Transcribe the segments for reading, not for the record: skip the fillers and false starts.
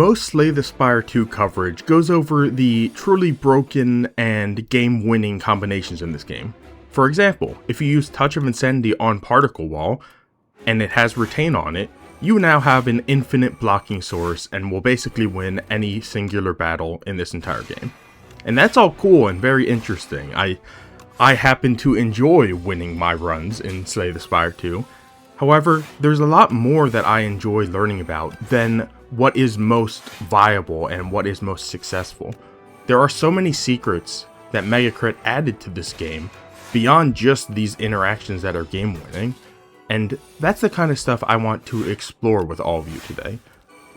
Most Slay the Spire 2 coverage goes over the truly broken and game-winning combinations in this game. For example, if you use Touch of Insanity on Particle Wall, and it has Retain on it, you now have an infinite blocking source and will basically win any singular battle in this entire game. And that's all cool and very interesting. I happen to enjoy winning my runs in Slay the Spire 2. However, there's a lot more that I enjoy learning about than what is most viable and what is most successful. There are so many secrets that ᵢᵒᵇ added to this game beyond just these interactions that are game winning, and that's the kind of stuff I want to explore with all of you today.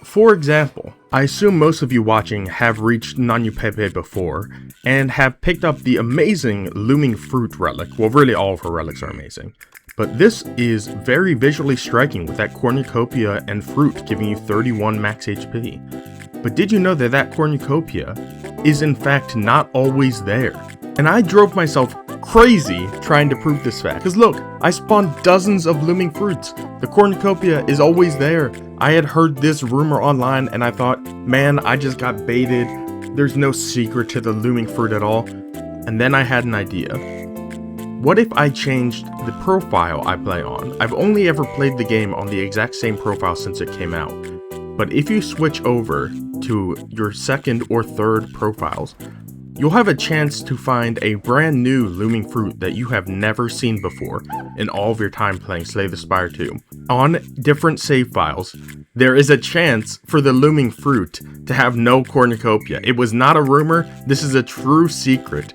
For example, I assume most of you watching have reached ᵖᵒᵇᵃᵇ before and have picked up the amazing Looming Fruit relic. Well, really all of her relics are amazing. But this is very visually striking with that Cornucopia and Fruit giving you 31 max HP. But did you know that that Cornucopia is in fact not always there? And I drove myself crazy trying to prove this fact. Because look, I spawned dozens of Looming Fruits. The Cornucopia is always there. I had heard this rumor online and I thought, man, I just got baited. There's no secret to the Looming Fruit at all. And then I had an idea. What if I changed the profile I play on? I've only ever played the game on the exact same profile since it came out. But if you switch over to your second or third profiles, you'll have a chance to find a brand new Looming Fruit that you have never seen before in all of your time playing Slay the Spire 2. On different save files, there is a chance for the Looming Fruit to have no Cornucopia. It was not a rumor, this is a true secret.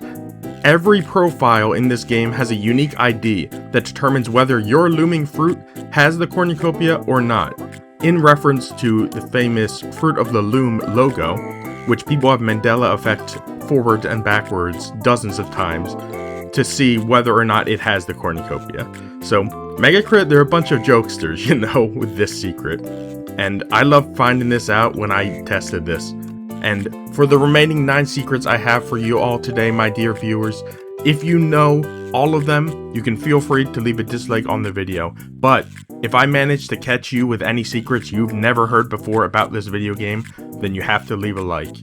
Every profile in this game has a unique ID that determines whether your Looming Fruit has the Cornucopia or not, in reference to the famous Fruit of the Loom logo, which people have Mandela effect forward and backwards dozens of times to see whether or not it has the Cornucopia. So, ᵢᵒᵇ, they're a bunch of jokesters, you know, with this secret. And I loved finding this out when I tested this. And for the remaining 9 secrets I have for you all today, my dear viewers, if you know all of them, you can feel free to leave a dislike on the video. But if I manage to catch you with any secrets you've never heard before about this video game, then you have to leave a like.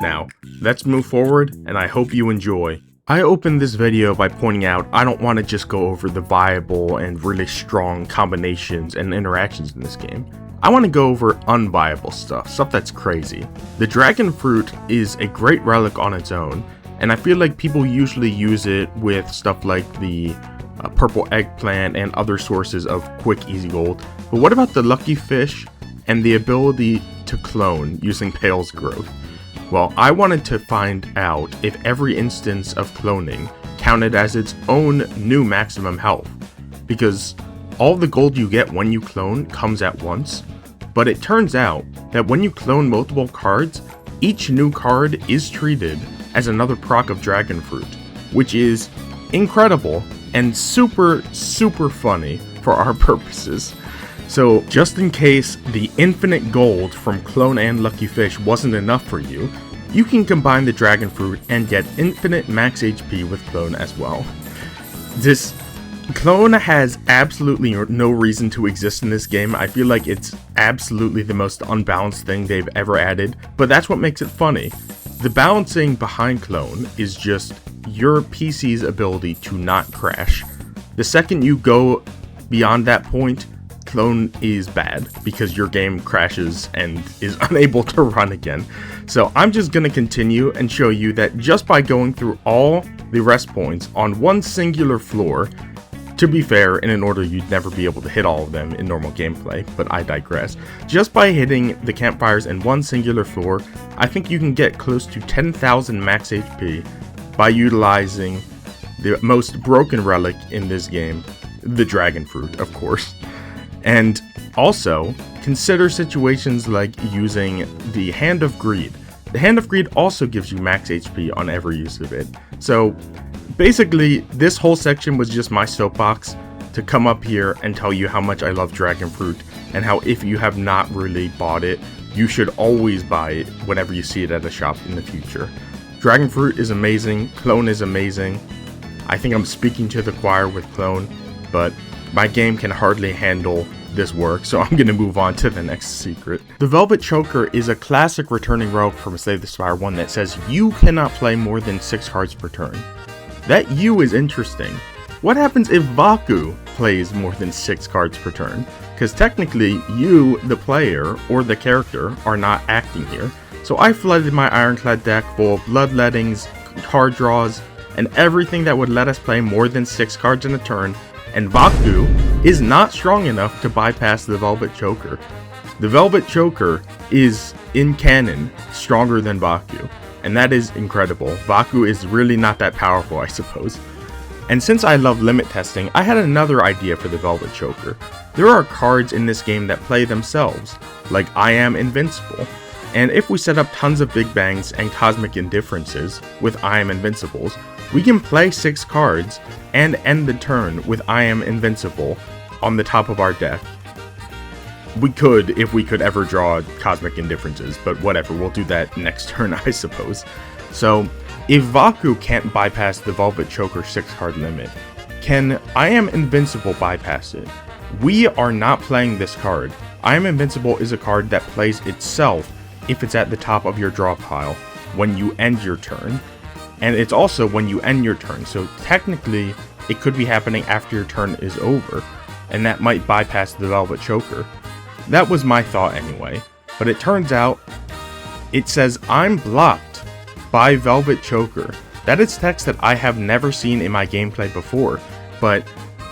Now, let's move forward, and I hope you enjoy. I opened this video by pointing out I don't want to just go over the viable and really strong combinations and interactions in this game. I want to go over unviable stuff that's crazy. The Dragon Fruit is a great relic on its own, and I feel like people usually use it with stuff like the purple eggplant and other sources of quick easy gold. But what about the lucky fish and the ability to clone using Pael's growth? Well, I wanted to find out if every instance of cloning counted as its own new maximum health, because all the gold you get when you clone comes at once. But it turns out that when you clone multiple cards, each new card is treated as another proc of Dragon Fruit, which is incredible and super funny for our purposes. So just in case the infinite gold from Clone and Lucky Fish wasn't enough for you, you can combine the Dragon Fruit and get infinite max HP with Clone as well. This Clone has absolutely no reason to exist in this game. I feel like it's absolutely the most unbalanced thing they've ever added, but that's what makes it funny. The balancing behind Clone is just your PC's ability to not crash. The second you go beyond that point, Clone is bad because your game crashes and is unable to run again. So I'm just going to continue and show you that just by going through all the rest points on one singular floor, to be fair, in an order you'd never be able to hit all of them in normal gameplay, but I digress. Just by hitting the campfires in one singular floor, I think you can get close to 10,000 max HP by utilizing the most broken relic in this game, the Dragon Fruit, of course. And also, consider situations like using the Hand of Greed. The Hand of Greed also gives you max HP on every use of it. So basically, this whole section was just my soapbox to come up here and tell you how much I love Dragon Fruit, and how if you have not really bought it, you should always buy it whenever you see it at a shop in the future. Dragon Fruit is amazing, Clone is amazing. I think I'm speaking to the choir with Clone, but my game can hardly handle this work, so I'm gonna move on to the next secret. The Velvet Choker is a classic returning relic from Slay the Spire 1 that says you cannot play more than 6 cards per turn. That U is interesting. What happens if ᵖᵒ plays more than 6 cards per turn? Because technically, you, the player, or the character, are not acting here. So I flooded my Ironclad deck full of bloodlettings, card draws, and everything that would let us play more than 6 cards in a turn, and ᵖᵒ is not strong enough to bypass the Velvet Choker. The Velvet Choker is, in canon, stronger than ᵖᵒ, and that is incredible. ᵖᵒ is really not that powerful, I suppose. And since I love limit testing, I had another idea for the Velvet Choker. There are cards in this game that play themselves, like I Am Invincible. And if we set up tons of Big Bangs and Cosmic Indifferences with I Am Invincibles, we can play 6 cards and end the turn with I Am Invincible on the top of our deck. We could, if we could ever draw Cosmic Indifferences, but whatever, we'll do that next turn, I suppose. So, if ᵖᵒ can't bypass the Velvet Choker 6-card limit, can I Am Invincible bypass it? We are not playing this card. I Am Invincible is a card that plays itself if it's at the top of your draw pile when you end your turn. And it's also when you end your turn, so technically it could be happening after your turn is over, and that might bypass the Velvet Choker. That was my thought anyway, but it turns out it says I'm blocked by Velvet Choker. That is text that I have never seen in my gameplay before, but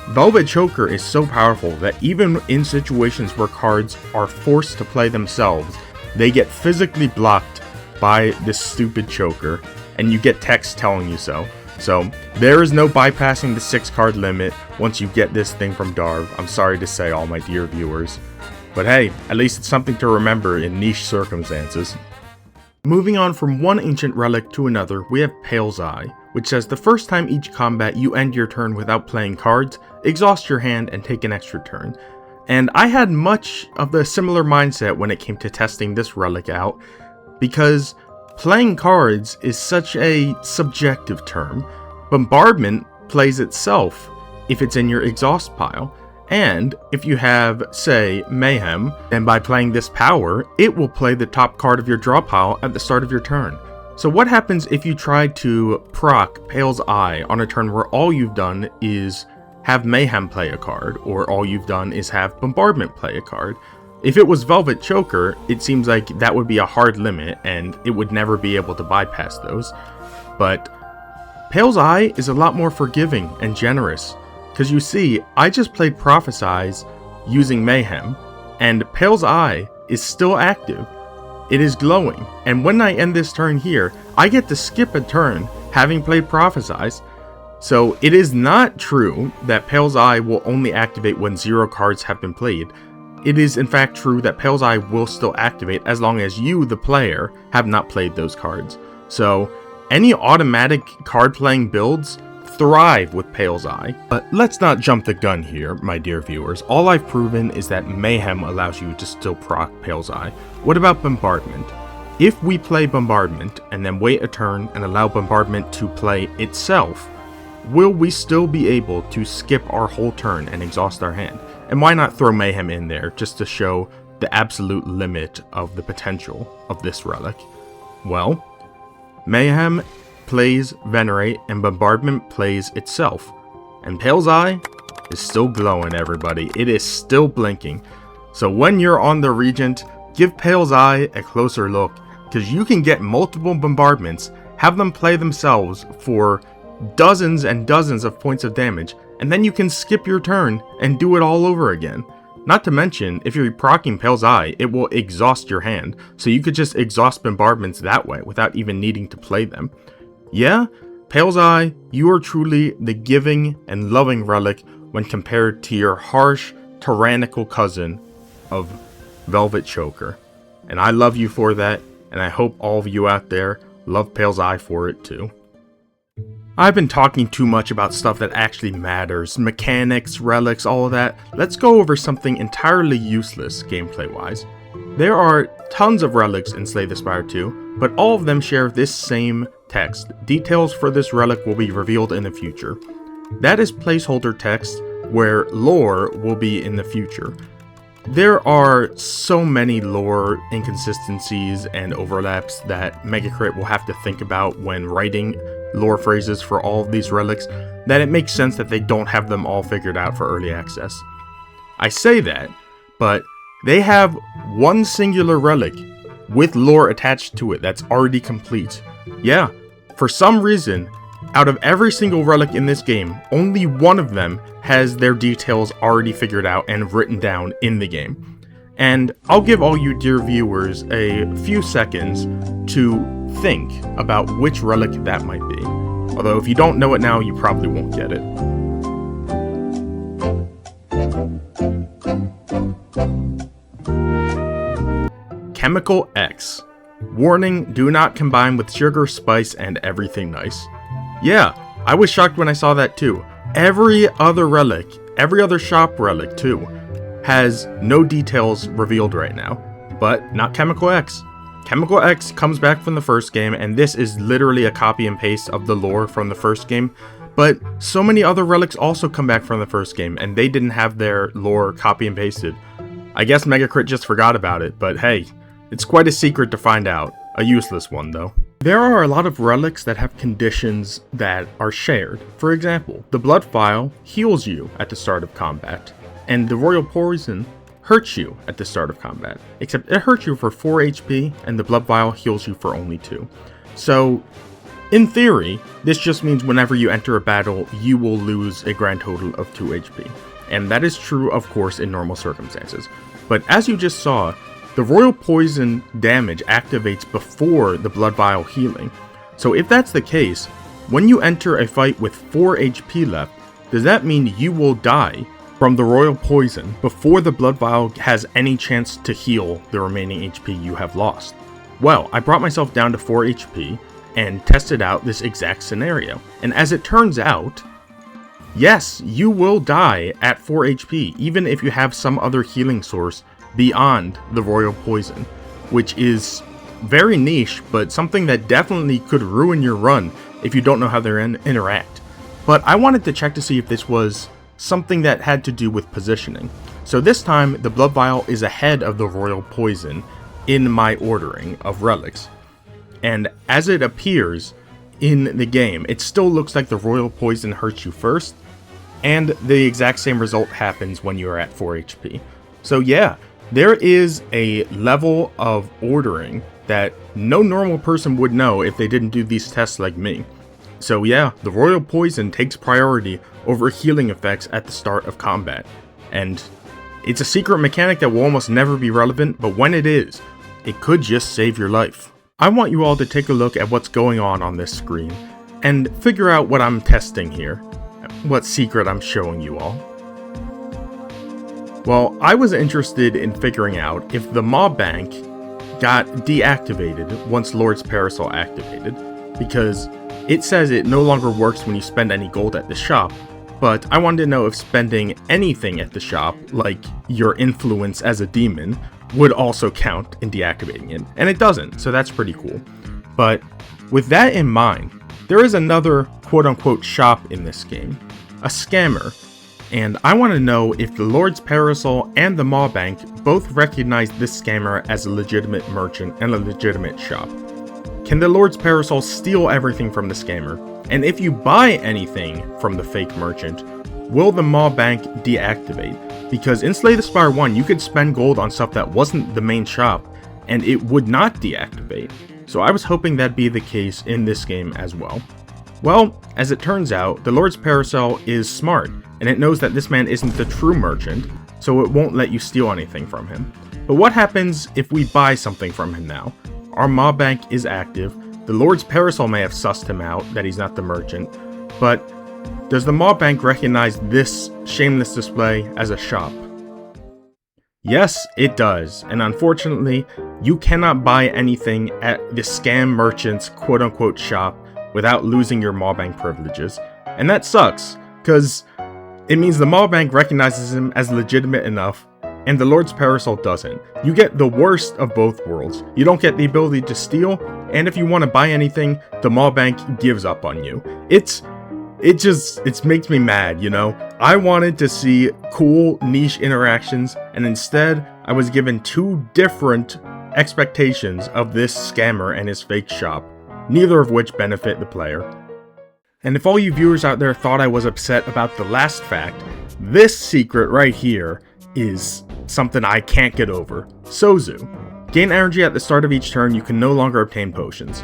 Velvet Choker is so powerful that even in situations where cards are forced to play themselves, they get physically blocked by this stupid choker, and you get text telling you so. So, there is no bypassing the 6-card limit once you get this thing from Darv. I'm sorry to say, all my dear viewers. But hey, at least it's something to remember in niche circumstances. Moving on from one ancient relic to another, we have Pael's Eye, which says the first time each combat you end your turn without playing cards, exhaust your hand and take an extra turn. And I had much of the similar mindset when it came to testing this relic out, because playing cards is such a subjective term. Bombardment plays itself if it's in your exhaust pile, and if you have, say, Mayhem, then by playing this power, it will play the top card of your draw pile at the start of your turn. So what happens if you try to proc Pael's Eye on a turn where all you've done is have Mayhem play a card, or all you've done is have Bombardment play a card? If it was Velvet Choker, it seems like that would be a hard limit, and it would never be able to bypass those. But Pael's Eye is a lot more forgiving and generous, because you see, I just played Prophesize using Mayhem, and Pael's Eye is still active. It is glowing, and when I end this turn here, I get to skip a turn having played Prophesize. So it is not true that Pael's Eye will only activate when 0 cards have been played. It is in fact true that Pael's Eye will still activate as long as you, the player, have not played those cards. So any automatic card playing builds thrive with Pael's Eye. But let's not jump the gun here, my dear viewers. All I've proven is that Mayhem allows you to still proc Pael's Eye. What about Bombardment? If we play Bombardment and then wait a turn and allow Bombardment to play itself, will we still be able to skip our whole turn and exhaust our hand? And why not throw Mayhem in there just to show the absolute limit of the potential of this relic? Well, Mayhem plays Venerate and Bombardment plays itself. And Pael's Eye is still glowing, everybody. It is still blinking. So when you're on the Regent, give Pael's Eye a closer look, because you can get multiple bombardments, have them play themselves for dozens and dozens of points of damage, and then you can skip your turn and do it all over again. Not to mention, if you're proccing Pael's Eye, it will exhaust your hand, so you could just exhaust bombardments that way without even needing to play them. Yeah, Pael's Eye, you are truly the giving and loving relic when compared to your harsh, tyrannical cousin of Velvet Choker. And I love you for that, and I hope all of you out there love Pael's Eye for it too. I've been talking too much about stuff that actually matters, mechanics, relics, all of that. Let's go over something entirely useless gameplay-wise. There are tons of relics in Slay the Spire 2, but all of them share this same text. Details for this relic will be revealed in the future. That is placeholder text, where lore will be in the future. There are so many lore inconsistencies and overlaps that ᵖᵒᵇ will have to think about when writing lore phrases for all of these relics, that it makes sense that they don't have them all figured out for early access. I say that, but they have one singular relic with lore attached to it that's already complete. Yeah, for some reason, out of every single relic in this game, only one of them has their details already figured out and written down in the game. And I'll give all you dear viewers a few seconds to think about which relic that might be. Although if you don't know it now, you probably won't get it. Chemical X. Warning, do not combine with sugar, spice, and everything nice. Yeah, I was shocked when I saw that too. Every other relic, every other shop relic too, has no details revealed right now, but not Chemical X. Chemical X comes back from the first game, and this is literally a copy and paste of the lore from the first game, but so many other relics also come back from the first game, and they didn't have their lore copy and pasted. I guess ᵖᵒᵇ just forgot about it, but hey, it's quite a secret to find out. A useless one though. There are a lot of relics that have conditions that are shared. For example, the Blood Vial heals you at the start of combat, and the Royal Poison hurts you at the start of combat, except it hurts you for 4 HP, and the Blood Vial heals you for only 2. So, in theory, this just means whenever you enter a battle, you will lose a grand total of 2 HP. And that is true, of course, in normal circumstances. But as you just saw, the Royal Poison damage activates before the Blood Vial healing. So if that's the case, when you enter a fight with 4 HP left, does that mean you will die from the Royal Poison before the Blood Vial has any chance to heal the remaining HP you have lost? Well, I brought myself down to 4 HP and tested out this exact scenario. And as it turns out, yes, you will die at 4 HP, even if you have some other healing source beyond the Royal Poison, which is very niche, but something that definitely could ruin your run if you don't know how they interact. But I wanted to check to see if this was something that had to do with positioning. So this time, the Blood Vial is ahead of the Royal Poison in my ordering of relics. And as it appears in the game, it still looks like the Royal Poison hurts you first, and the exact same result happens when you are at 4 HP. So yeah, there is a level of ordering that no normal person would know if they didn't do these tests like me. So yeah, the Royal Poison takes priority over healing effects at the start of combat. And it's a secret mechanic that will almost never be relevant, but when it is, it could just save your life. I want you all to take a look at what's going on this screen and figure out what I'm testing here, what secret I'm showing you all. Well, I was interested in figuring out if the Maw Bank got deactivated once Lord's Parasol activated, because it says it no longer works when you spend any gold at the shop, but I wanted to know if spending anything at the shop, like your influence as a demon, would also count in deactivating it, and it doesn't, so that's pretty cool. But with that in mind, there is another quote-unquote shop in this game, a scammer. And I want to know if the Lord's Parasol and the Maw Bank both recognize this scammer as a legitimate merchant and a legitimate shop. Can the Lord's Parasol steal everything from the scammer? And if you buy anything from the fake merchant, will the Maw Bank deactivate? Because in Slay the Spire 1, you could spend gold on stuff that wasn't the main shop, and it would not deactivate. So I was hoping that'd be the case in this game as well. Well, as it turns out, the Lord's Parasol is smart, and it knows that this man isn't the true merchant, so it won't let you steal anything from him. But what happens if we buy something from him now? Our Maw Bank is active, the Lord's Parasol may have sussed him out that he's not the merchant, but does the Maw Bank recognize this shameless display as a shop? Yes, it does, and unfortunately, you cannot buy anything at the scam merchant's quote-unquote shop without losing your Maw Bank privileges. And that sucks, because it means the Maw Bank recognizes him as legitimate enough, and the Lord's Parasol doesn't. You get the worst of both worlds. You don't get the ability to steal, and if you want to buy anything, the Maw Bank gives up on you. It makes me mad, you know? I wanted to see cool niche interactions, and instead I was given 2 different expectations of this scammer and his fake shop, neither of which benefit the player. And if all you viewers out there thought I was upset about the last fact, this secret right here is something I can't get over. ᵖၤᵒ. Gain energy at the start of each turn, you can no longer obtain potions.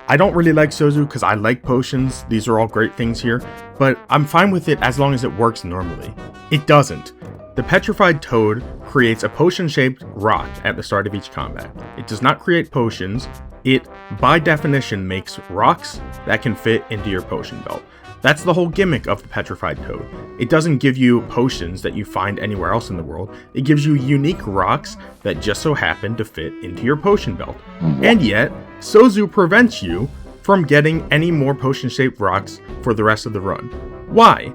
I don't really like ᵖၤᵒ because I like potions, these are all great things here, but I'm fine with it as long as it works normally. It doesn't. The petrified toad creates a potion-shaped rock at the start of each combat. It does not create potions, it, by definition, makes rocks that can fit into your potion belt. That's the whole gimmick of the petrified toad. It doesn't give you potions that you find anywhere else in the world, it gives you unique rocks that just so happen to fit into your potion belt. And yet, ᵖᵒ prevents you from getting any more potion-shaped rocks for the rest of the run. Why?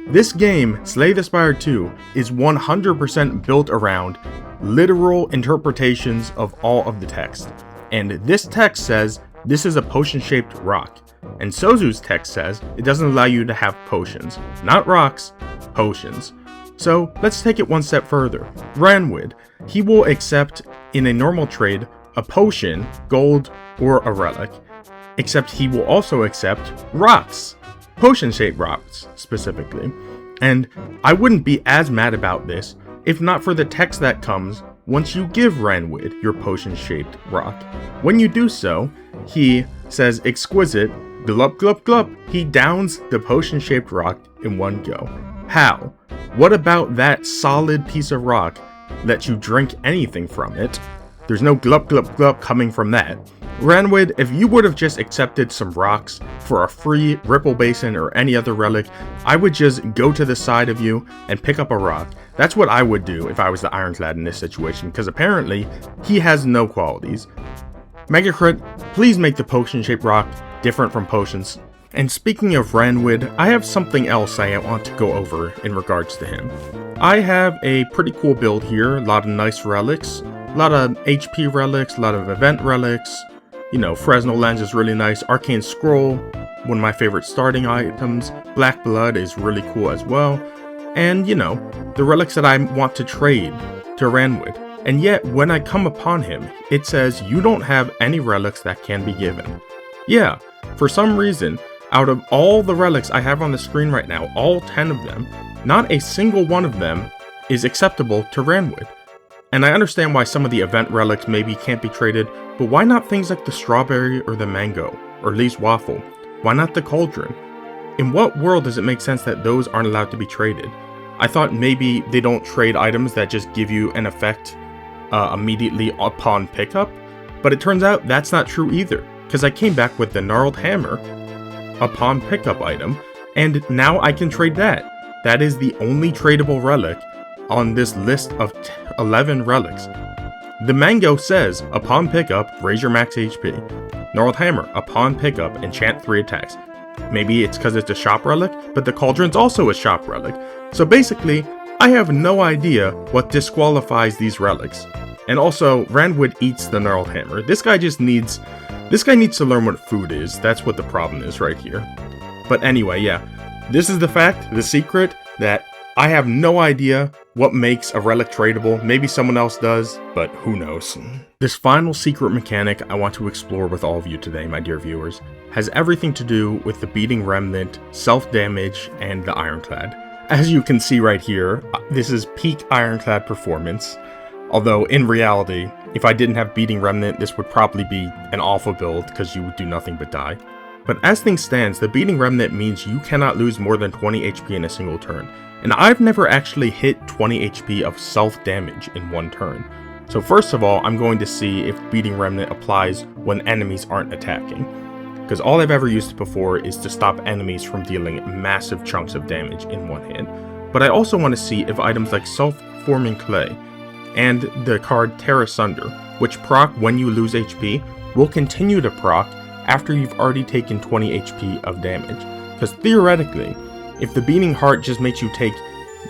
This game, Slay the Spire 2, is 100% built around literal interpretations of all of the text. And this text says this is a potion-shaped rock. And ᵖᵒ's text says it doesn't allow you to have potions. Not rocks, potions. So let's take it one step further. Ranwid, he will accept in a normal trade a potion, gold, or a relic. Except he will also accept rocks. Potion-shaped rocks, specifically. And I wouldn't be as mad about this if not for the text that comes once you give Ranwid your potion-shaped rock. When you do so, he says exquisite, glup glup glup. He downs the potion-shaped rock in one go. How? What about that solid piece of rock lets you drink anything from it? There's no glup glup glup coming from that. Ranwid, if you would have just accepted some rocks for a free Ripple Basin or any other relic, I would just go to the side of you and pick up a rock. That's what I would do if I was the Ironclad in this situation, because apparently he has no qualities. Megacrit, please make the potion-shaped rock different from potions. And speaking of Ranwid, I have something else I want to go over in regards to him. I have a pretty cool build here, a lot of nice relics, a lot of HP relics, a lot of event relics. You know, Fresnel Lens is really nice, Arcane Scroll, one of my favorite starting items, Black Blood is really cool as well, and you know, the relics that I want to trade to Ranwid. And yet, when I come upon him, it says you don't have any relics that can be given. Yeah, for some reason, out of all the relics I have on the screen right now, all 10 of them, not a single one of them is acceptable to Ranwid. And I understand why some of the event relics maybe can't be traded, but why not things like the strawberry or the mango, or at least waffle? Why not the cauldron? In what world does it make sense that those aren't allowed to be traded? I thought maybe they don't trade items that just give you an effect immediately upon pickup, but it turns out that's not true either, because I came back with the Gnarled Hammer upon pickup item, and now I can trade that. That is the only tradable relic on this list of 11 relics. The mango says, upon pickup, raise your max HP. Gnarled Hammer, upon pickup, enchant 3 attacks. Maybe it's because it's a shop relic, but the cauldron's also a shop relic. So basically, I have no idea what disqualifies these relics. And also, Ranwid eats the Gnarled Hammer. This guy needs to learn what food is. That's what the problem is right here. But anyway, yeah. This is the fact, the secret, that I have no idea what makes a relic tradable. Maybe someone else does, but who knows. This final secret mechanic I want to explore with all of you today, my dear viewers, has everything to do with the Beating Remnant, self-damage, and the Ironclad. As you can see right here, this is peak Ironclad performance. Although, in reality, if I didn't have Beating Remnant, this would probably be an awful build, because you would do nothing but die. But as things stands, the Beating Remnant means you cannot lose more than 20 HP in a single turn. And I've never actually hit 20 HP of self-damage in one turn. So first of all, I'm going to see if Beating Remnant applies when enemies aren't attacking. Because all I've ever used it before is to stop enemies from dealing massive chunks of damage in one hit. But I also want to see if items like Self-Forming Clay and the card Tear Asunder, which proc when you lose HP, will continue to proc after you've already taken 20 HP of damage. Because theoretically, if the Beating Heart just makes you take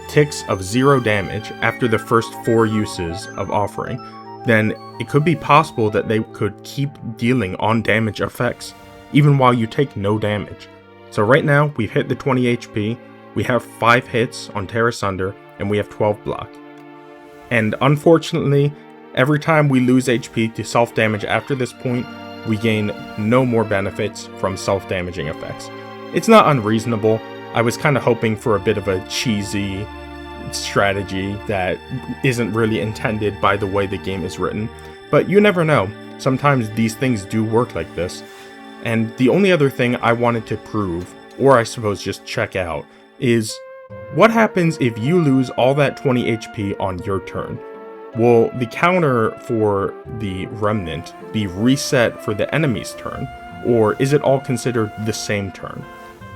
ticks of 0 damage after the first 4 uses of Offering, then it could be possible that they could keep dealing on damage effects, even while you take no damage. So right now, we've hit the 20 HP, we have 5 hits on Tear Asunder, and we have 12 block. And unfortunately, every time we lose HP to self-damage after this point, we gain no more benefits from self-damaging effects. It's not unreasonable. I was kind of hoping for a bit of a cheesy strategy that isn't really intended by the way the game is written, but you never know. Sometimes these things do work like this. And the only other thing I wanted to prove, or I suppose just check out, is what happens if you lose all that 20 HP on your turn? Will the counter for the remnant be reset for the enemy's turn, or is it all considered the same turn?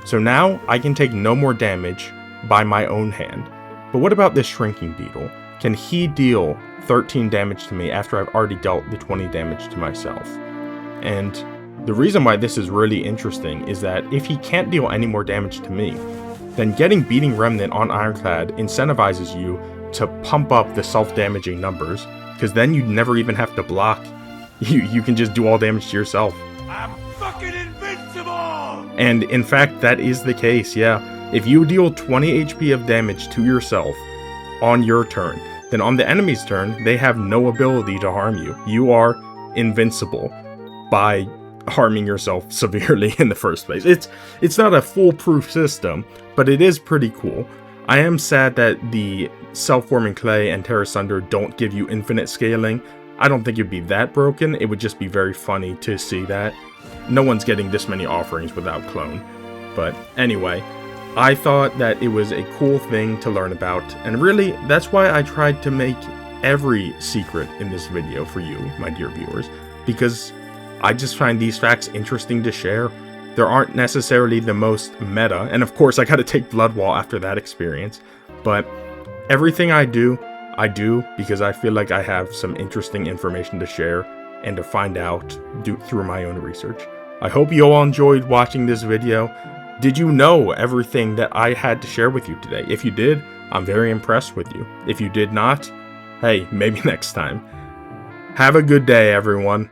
So now I can take no more damage by my own hand. But what about this Shrinking Beetle? Can he deal 13 damage to me after I've already dealt the 20 damage to myself? And the reason why this is really interesting is that if he can't deal any more damage to me, then getting Beating Remnant on Ironclad incentivizes you to pump up the self-damaging numbers, because then you never even have to block. You can just do all damage to yourself. I'm fucking invincible! And in fact, that is the case, yeah. If you deal 20 HP of damage to yourself on your turn, then on the enemy's turn, they have no ability to harm you. You are invincible by harming yourself severely in the first place. It's not a foolproof system, but it is pretty cool. I am sad that the Self-Forming Clay and Tear Asunder don't give you infinite scaling. I don't think it'd be that broken. It would just be very funny to see that. No one's getting this many offerings without clone. But anyway, I thought that it was a cool thing to learn about, and really, that's why I tried to make every secret in this video for you, my dear viewers, because I just find these facts interesting to share. There aren't necessarily the most meta, and of course I gotta take Blood Vial after that experience, but everything I do because I feel like I have some interesting information to share and to find out through my own research. I hope you all enjoyed watching this video. Did you know everything that I had to share with you today? If you did, I'm very impressed with you. If you did not, hey, maybe next time. Have a good day, everyone.